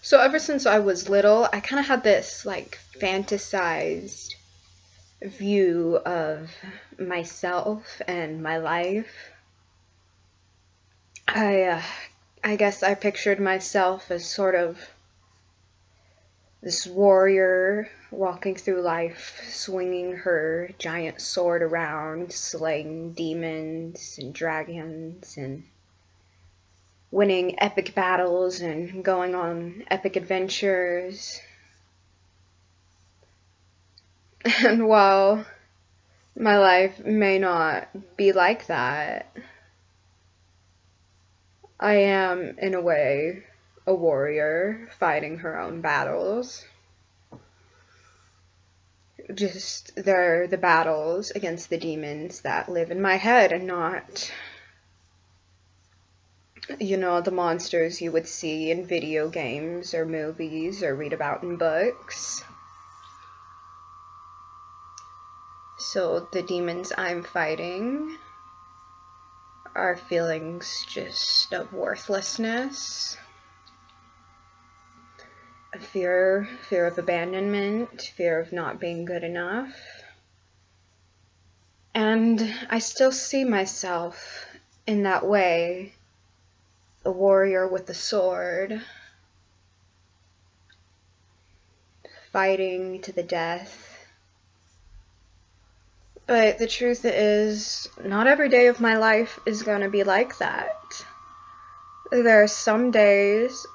So ever since I was little, I kind of had this like fantasized view of myself and my life. I uh, I guess I pictured myself as sort of this warrior walking through life, swinging her giant sword around, slaying demons and dragons and winning epic battles and going on epic adventures. And while my life may not be like that, I am, in a way, a warrior fighting her own battles. Just they're the battles against the demons that live in my head and not, the monsters you would see in video games or movies or read about in books. So the demons I'm fighting are feelings just of worthlessness, fear of abandonment, fear of not being good enough. And I still see myself in that way, a warrior with a sword, fighting to the death. But the truth is, not every day of my life is going to be like that. There are some days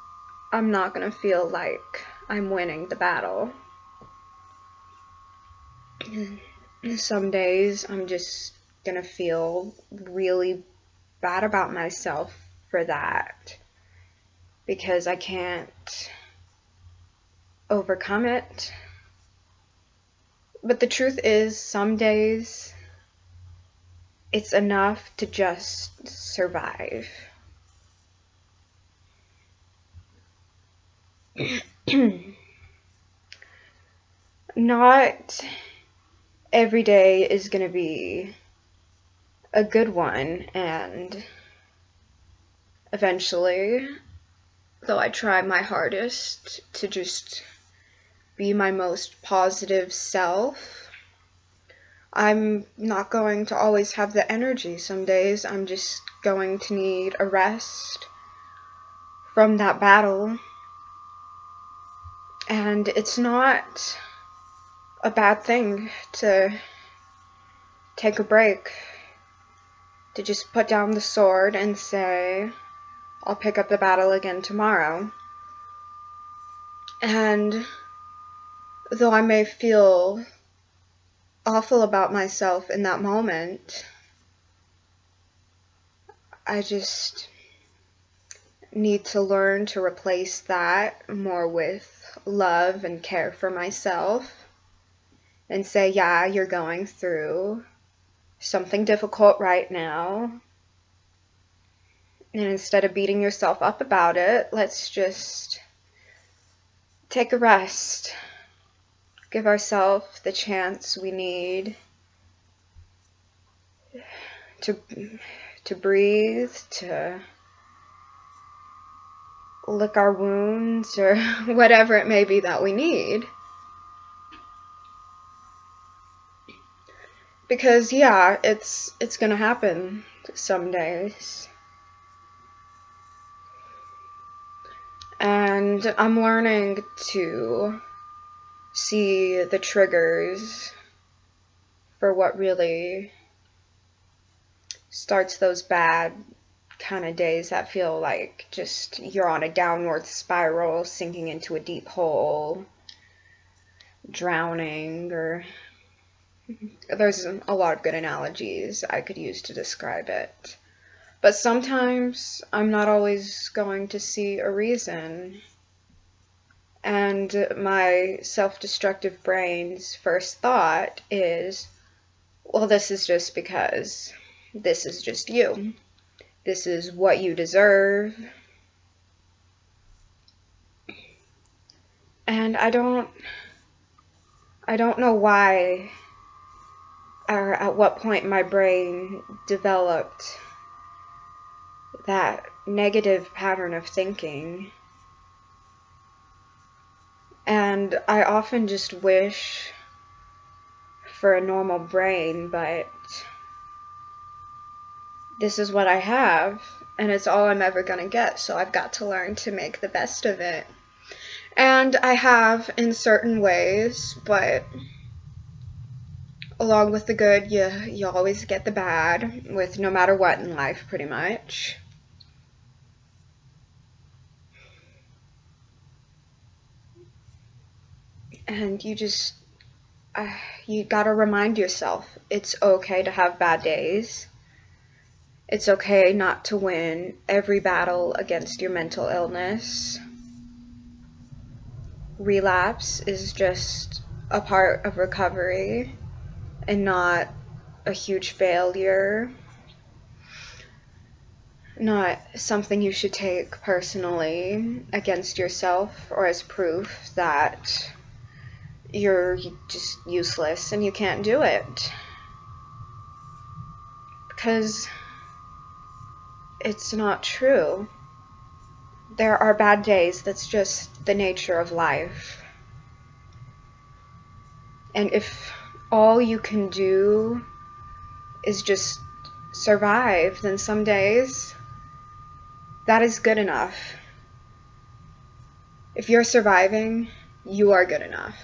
I'm not going to feel like I'm winning the battle. Some days I'm just going to feel really bad about myself for that because I can't overcome it. But the truth is, some days it's enough to just survive. Not every day is going to be a good one, and eventually, though I try my hardest to just be my most positive self, I'm not going to always have the energy. Some days I'm just going to need a rest from that battle. And it's not a bad thing to take a break, to just put down the sword and say, I'll pick up the battle again tomorrow. And though I may feel awful about myself in that moment, I just need to learn to replace that more with love and care for myself and say, yeah, you're going through something difficult right now. And instead of beating yourself up about it, let's just take a rest. Give ourselves the chance we need to breathe, to lick our wounds, or whatever it may be that we need. Because yeah, it's gonna happen some days. And I'm learning to see the triggers for what really starts those bad kind of days that feel like just you're on a downward spiral, sinking into a deep hole, drowning, or there's a lot of good analogies I could use to describe it. But sometimes I'm not always going to see a reason. And my self-destructive brain's first thought is, well, this is just because. This is just you. This is what you deserve. And I don't know why or at what point my brain developed that negative pattern of thinking. And I often just wish for a normal brain, but this is what I have, and it's all I'm ever gonna get, so I've got to learn to make the best of it. And I have in certain ways, but along with the good, you always get the bad with no matter what in life, pretty much. And you gotta remind yourself it's okay to have bad days. It's okay not to win every battle against your mental illness. Relapse is just a part of recovery and not a huge failure. Not something you should take personally against yourself or as proof that you're just useless and you can't do it. Because it's not true. There are bad days. That's just the nature of life. And if all you can do is just survive, then some days that is good enough. If you're surviving, you are good enough.